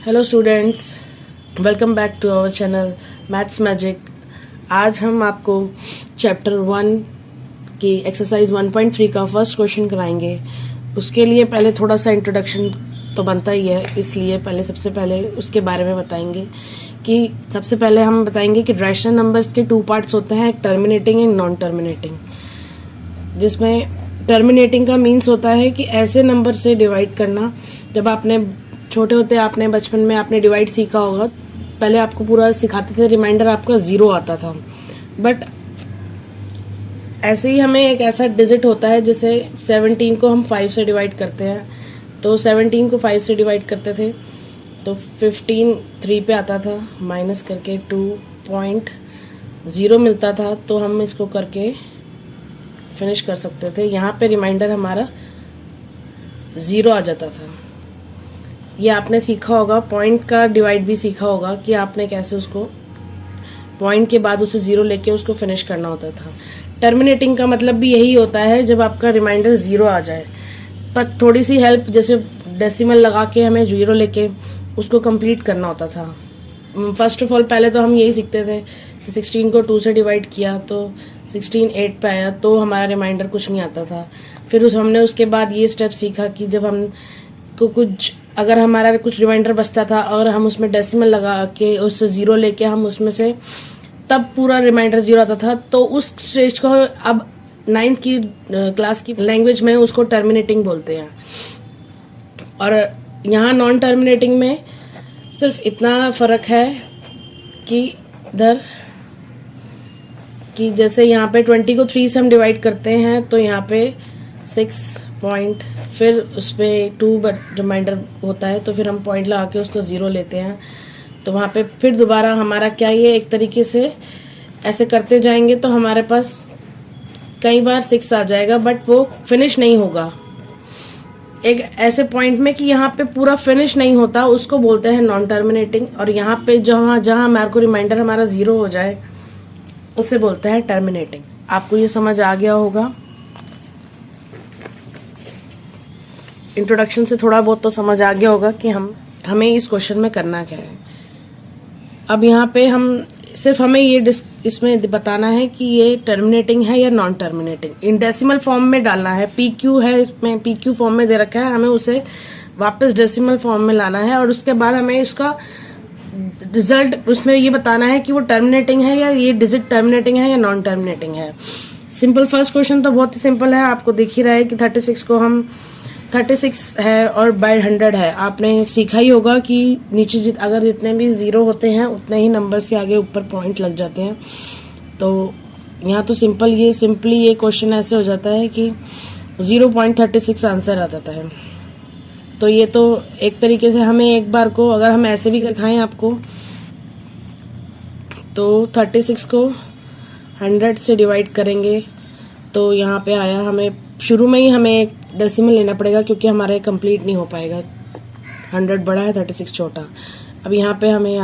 Hello students, welcome back to our channel maths magic. आज हम आपको चैप्टर 1 की एक्सरसाइज 1.3 का फर्स्ट क्वेश्चन कराएंगे। उसके लिए पहले थोड़ा सा इंट्रोडक्शन तो बनता ही है, इसलिए सबसे पहले उसके बारे में बताएंगे कि सबसे पहले हम बताएंगे कि रैशनल नंबर्स के 2 पार्ट्स होते हैं, एक टर्मिनेटिंग एंड नॉन टर्मिनेटिंग। जिसमें टर्मिनेटिंग का मीन्स होता है कि ऐसे नंबर से डिवाइड करना, जब आपने छोटे होते आपने बचपन में आपने डिवाइड सीखा होगा, पहले आपको पूरा सिखाते थे, रिमाइंडर आपका 0 आता था। बट ऐसे ही हमें एक ऐसा डिजिट होता है, जैसे 17 को हम 5 से डिवाइड करते हैं, तो 17 को 5 से डिवाइड करते थे तो 15 3 पे आता था, माइनस करके 2.0 मिलता था, तो हम इसको करके फिनिश कर सकते थे। यहाँ पे रिमाइंडर हमारा 0 आ जाता था। ये आपने सीखा होगा, पॉइंट का डिवाइड भी सीखा होगा कि आपने कैसे उसको पॉइंट के बाद उसे 0 लेके उसको फिनिश करना होता था। टर्मिनेटिंग का मतलब भी यही होता है, जब आपका रिमाइंडर 0 आ जाए, पर थोड़ी सी हेल्प, जैसे डेसिमल लगा के हमें 0 लेके उसको कंप्लीट करना होता था। फर्स्ट ऑफ ऑल पहले तो हम यही सीखते थे कि 16 को 2 से डिवाइड किया तो 16 8 पे आया, तो हमारा रिमाइंडर कुछ नहीं आता था। फिर हमने उसके बाद ये स्टेप सीखा कि जब हम को कुछ, अगर हमारा कुछ रिमाइंडर बचता था और हम उसमें डेसिमल लगा के उससे 0 लेके हम उसमें से तब पूरा रिमाइंडर 0 आता था, तो उस स्टेज को अब 9th की क्लास की लैंग्वेज में उसको टर्मिनेटिंग बोलते हैं। और यहाँ नॉन टर्मिनेटिंग में सिर्फ इतना फर्क है कि इधर कि जैसे यहाँ पे 20 को 3 से हम डिवाइड करते हैं, तो यहाँ पे 6 पॉइंट, फिर उस पर 2 रिमाइंडर होता है, तो फिर हम पॉइंट लगा के उसको 0 लेते हैं, तो वहाँ पे फिर दोबारा हमारा क्या, ये एक तरीके से ऐसे करते जाएंगे तो हमारे पास कई बार 6 आ जाएगा, बट वो फिनिश नहीं होगा। एक ऐसे पॉइंट में कि यहाँ पे पूरा फिनिश नहीं होता, उसको बोलते हैं नॉन टर्मिनेटिंग। और यहाँ पे जहाँ हमारे को रिमाइंडर हमारा 0 हो जाए, उसे बोलते हैं टर्मिनेटिंग। आपको ये समझ आ गया होगा। इंट्रोडक्शन से थोड़ा बहुत तो समझ आ गया होगा कि हमें इस क्वेश्चन में करना क्या है। अब यहाँ पे हम सिर्फ हमें ये इसमें बताना है कि ये टर्मिनेटिंग है या non terminating. In decimal form में डालना है, PQ है, इसमें PQ फॉर्म में दे रखा है, हमें उसे वापस डेसिमल फॉर्म में लाना है। और उसके बाद हमें इसका रिजल्ट उसमें ये बताना है कि वो टर्मिनेटिंग है या ये डिजिट टर्मिनेटिंग है या नॉन टर्मिनेटिंग है। सिंपल फर्स्ट क्वेश्चन तो बहुत ही सिंपल है, आपको दिख ही रहा है कि 36 को हम 36 है और बाय 100 है। आपने सीखा ही होगा कि नीचे अगर जितने भी 0 होते हैं उतने ही नंबर्स के आगे ऊपर पॉइंट लग जाते हैं। तो यहाँ तो सिंपली ये क्वेश्चन ऐसे हो जाता है कि 0.36 आंसर आ जाता है। तो ये तो एक तरीके से हमें एक बार को अगर हम ऐसे भी दिखाएं आपको, तो 36 को 100 से डिवाइड करेंगे तो यहाँ पे आया, हमें शुरू में ही हमें एक डेसिमल लेना पड़ेगा क्योंकि हमारा कंप्लीट नहीं हो पाएगा। 100 बड़ा है, 36 छोटा। अब यहाँ पे हमें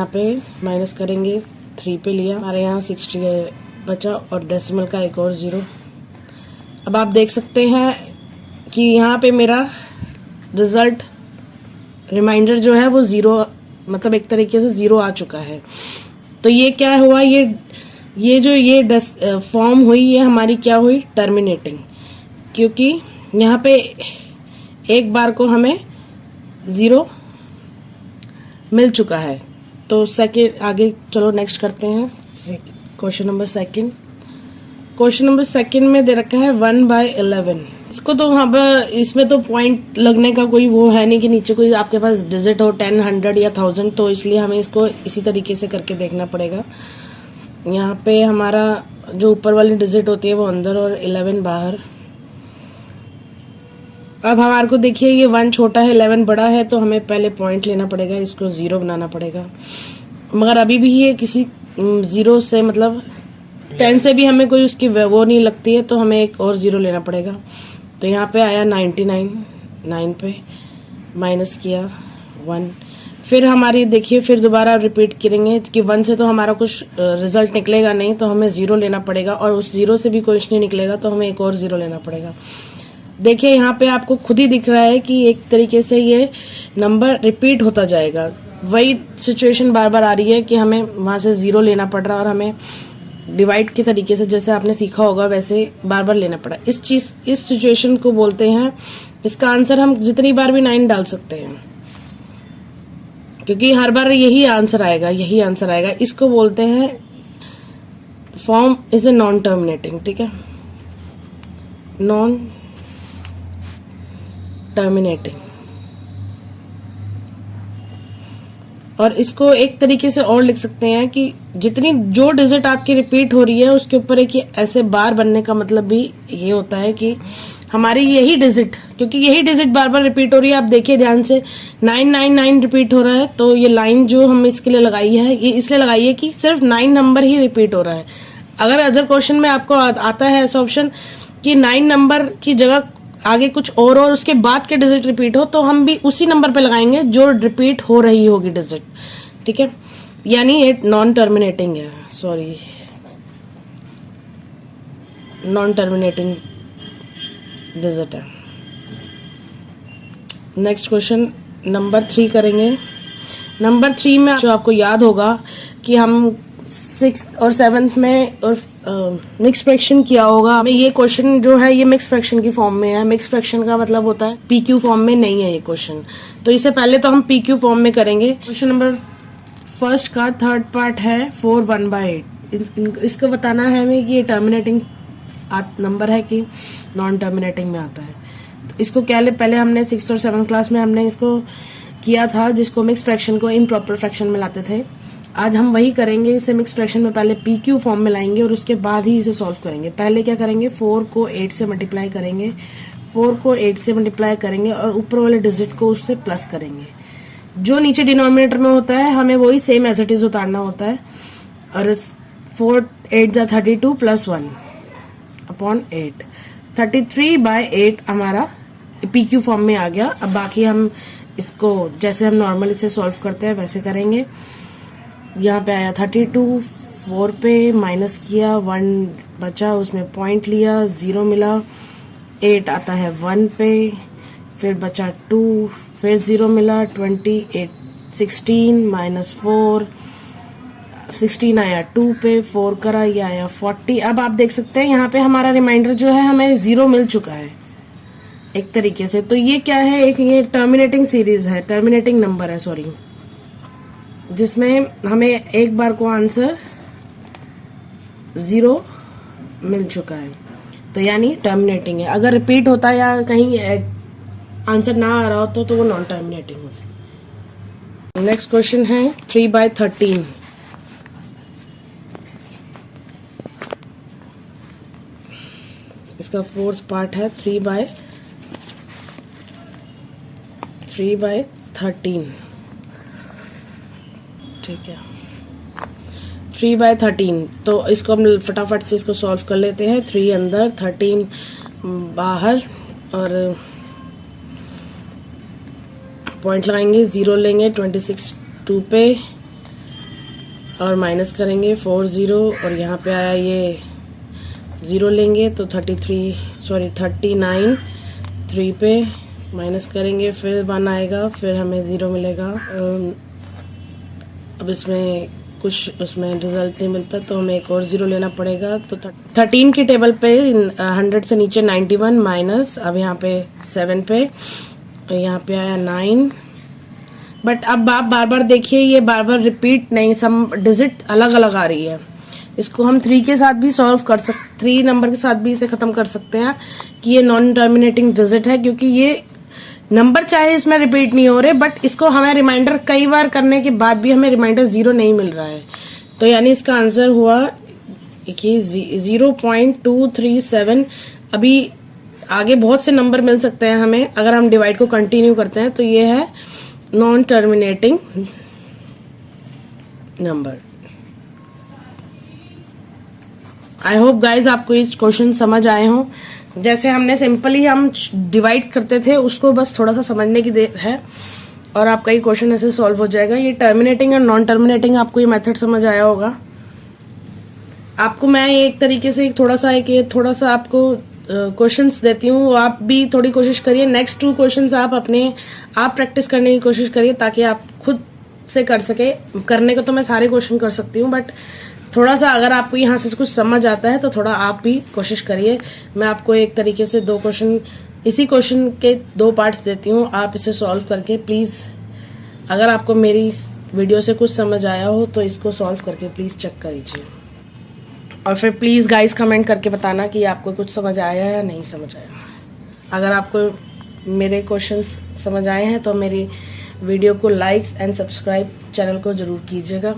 माइनस करेंगे, 3 पे लिया, हमारे यहाँ 60 बचा और डेसिमल का एक और 0। अब आप देख सकते हैं कि यहाँ पे मेरा रिजल्ट रिमाइंडर जो है वो 0, मतलब एक तरीके से 0 आ चुका है। तो ये क्या हुआ, ये जो फॉर्म हुई, ये हमारी क्या हुई, टर्मिनेटिंग, क्योंकि यहाँ पे एक बार को हमें 0 मिल चुका है। तो सेकंड आगे चलो नेक्स्ट करते हैं। क्वेश्चन नंबर सेकंड में दे रखा है 1/11। इसको तो इसमें तो पॉइंट लगने का कोई वो है नहीं कि नीचे कोई आपके पास डिजिट हो 10, 100 या 1000, तो इसलिए हमें इसको इसी तरीके से करके देखना पड़ेगा। यहाँ पे हमारा जो ऊपर वाली डिजिट होती है वो अंदर और 11 बाहर। अब हमारे को देखिए ये 1 छोटा है, 11 बड़ा है, तो हमें पहले पॉइंट लेना पड़ेगा, इसको 0 बनाना पड़ेगा। मगर अभी भी ये किसी 0 से, मतलब 10 से भी हमें कोई उसकी वो नहीं लगती है, तो हमें एक और 0 लेना पड़ेगा। तो यहाँ पे आया 99, 9 पे माइनस किया 1। फिर हमारी देखिए, फिर दोबारा रिपीट करेंगे कि 1 से तो हमारा कुछ रिजल्ट निकलेगा नहीं, तो हमें 0 लेना पड़ेगा, और उस 0 से भी कुछ नहीं निकलेगा तो हमें एक और 0 लेना पड़ेगा। देखिए यहाँ पे आपको खुद ही दिख रहा है कि एक तरीके से ये नंबर रिपीट होता जाएगा। वही सिचुएशन बार बार आ रही है कि हमें वहां से 0 लेना पड़ रहा है और हमें डिवाइड के तरीके से जैसे आपने सीखा होगा वैसे बार बार लेना पड़ा। इस सिचुएशन को बोलते हैं, इसका आंसर हम जितनी बार भी 9 डाल सकते हैं क्योंकि हर बार यही आंसर आएगा। इसको बोलते हैं form is a non terminating. ठीक है, नॉन टर्मिनेटिंग। और इसको एक तरीके से और लिख सकते हैं कि जितनी जो डिजिट आपकी रिपीट हो रही है उसके ऊपर एक ऐसे बार बनने का मतलब भी ये होता है कि हमारी यही डिजिट, क्योंकि यही डिजिट बार बार रिपीट हो रही है। आप देखिए ध्यान से 999 रिपीट हो रहा है, तो ये लाइन जो हम इसके लिए लगाई है ये इसलिए लगाई है कि सिर्फ 9 नंबर ही रिपीट हो रहा है। अगर क्वेश्चन में आपको आता है ऐसा ऑप्शन कि 9 नंबर की जगह आगे कुछ और उसके बाद के डिजिट रिपीट हो, तो हम भी उसी नंबर पे लगाएंगे जो रिपीट हो रही होगी डिजिट। ठीक है, यानी ये नॉन टर्मिनेटिंग है, सॉरी नॉन टर्मिनेटिंग डिजिट है। नेक्स्ट क्वेश्चन नंबर 3 करेंगे। नंबर 3 में जो आपको याद होगा कि हम 6th और 7th में और मिक्स फ्रैक्शन किया होगा। हमें ये क्वेश्चन जो है ये मिक्स फ्रैक्शन की फॉर्म में है। मिक्स फ्रैक्शन का मतलब होता है पीक्यू फॉर्म में नहीं है ये क्वेश्चन, तो इससे पहले तो हम पीक्यू फॉर्म में करेंगे। क्वेश्चन नंबर फर्स्ट का थर्ड पार्ट है 4 1/8। इसको बताना है हमें कि ये टर्मिनेटिंग नंबर है कि नॉन टर्मिनेटिंग में आता है। तो इसको पहले हमने 6th और 7th क्लास में हमने इसको किया था, जिसको मिक्स फ्रैक्शन को इम्प्रॉपर फ्रैक्शन में लाते थे। आज हम वही करेंगे, इसे मिक्स फ्रैक्शन में पहले पीक्यू फॉर्म में लाएंगे और उसके बाद ही इसे सॉल्व करेंगे। पहले क्या करेंगे, 4 को 8 से मल्टीप्लाई करेंगे, 4 को 8 से मल्टीप्लाई करेंगे और ऊपर वाले डिजिट को उससे प्लस करेंगे। जो नीचे डिनोमिनेटर में होता है हमें वही सेम एज इट इज उतारना होता है। और 4 8 जा 32 प्लस 1 अपॉन 8, 33/8 हमारा पीक्यू फॉर्म में आ गया। अब बाकी हम इसको जैसे हम नॉर्मल इसे सॉल्व करते हैं वैसे करेंगे। यहाँ पे आया 32, 4 पे माइनस किया, 1 बचा, उसमें पॉइंट लिया, 0 मिला। 8 आता है 1 पे, फिर बचा 2, फिर 0 मिला। 28 16 माइनस 4, 16 आया 2 पे, 4 करा, ये आया 40। अब आप देख सकते हैं यहाँ पे हमारा रिमाइंडर जो है हमें 0 मिल चुका है एक तरीके से। तो ये क्या है, एक ये टर्मिनेटिंग सीरीज है, टर्मिनेटिंग नंबर है सॉरी, जिसमें हमें एक बार को आंसर 0 मिल चुका है, तो यानी टर्मिनेटिंग है। अगर रिपीट होता है या कहीं आंसर ना आ रहा हो तो वो नॉन टर्मिनेटिंग होता है। नेक्स्ट क्वेश्चन है 3/13। इसका फोर्थ पार्ट है 3/13। ठीक है, 3/13। तो इसको हम फटाफट से इसको सॉल्व कर लेते हैं। 3 अंदर 13 बाहर और पॉइंट लगाएंगे, 0 लेंगे, 26 2 पे और माइनस करेंगे 4 0 और यहाँ पे आया ये 0 लेंगे तो 39 3 पे माइनस करेंगे, फिर 1 आएगा, फिर हमें 0 मिलेगा। अब इसमें कुछ उसमें रिजल्ट नहीं मिलता तो हमें एक और 0 लेना पड़ेगा। तो 13 की टेबल पे 100 से नीचे 91 माइनस, अब यहाँ पे 7 पे, यहाँ पे आया 9। बट अब आप बार बार देखिए ये बार बार रिपीट नहीं, सम डिजिट अलग अलग आ रही है। इसको हम 3 के साथ भी सॉल्व कर सकते, 3 नंबर के साथ भी इसे खत्म कर सकते हैं कि ये नॉन टर्मिनेटिंग डिजिट है, क्योंकि ये नंबर चाहे इसमें रिपीट नहीं हो रहे बट इसको हमें रिमाइंडर कई बार करने के बाद भी हमें रिमाइंडर 0 नहीं मिल रहा है। तो यानी इसका आंसर हुआ कि 0.237। अभी आगे बहुत से नंबर मिल सकते हैं हमें अगर हम डिवाइड को कंटिन्यू करते हैं। तो ये है non terminating number. I hope guys आपको ये क्वेश्चन समझ आए हों। जैसे हमने सिंपली हम डिवाइड करते थे उसको बस थोड़ा सा समझने की देर है और आपका ये क्वेश्चन ऐसे सॉल्व हो जाएगा। ये टर्मिनेटिंग और नॉन टर्मिनेटिंग आपको ये मेथड समझ आया होगा। आपको मैं एक तरीके से थोड़ा सा आपको क्वेश्चंस देती हूँ, आप भी थोड़ी कोशिश करिए। नेक्स्ट 2 क्वेश्चंस आप प्रैक्टिस करने की कोशिश करिए ताकि आप खुद से कर सके। करने को तो मैं सारे क्वेश्चन कर सकती हूँ, बट थोड़ा सा अगर आपको यहाँ से कुछ समझ आता है तो थोड़ा आप भी कोशिश करिए। मैं आपको एक तरीके से 2 क्वेश्चन, इसी क्वेश्चन के 2 पार्ट्स देती हूँ, आप इसे सॉल्व करके प्लीज, अगर आपको मेरी वीडियो से कुछ समझ आया हो तो इसको सॉल्व करके प्लीज चेक करिए। और फिर प्लीज गाइस कमेंट करके बताना कि आपको कुछ समझ आया या नहीं समझ आया। अगर आपको मेरे क्वेश्चंस समझ आए हैं तो मेरी वीडियो को लाइक एंड सब्सक्राइब चैनल को जरूर कीजिएगा।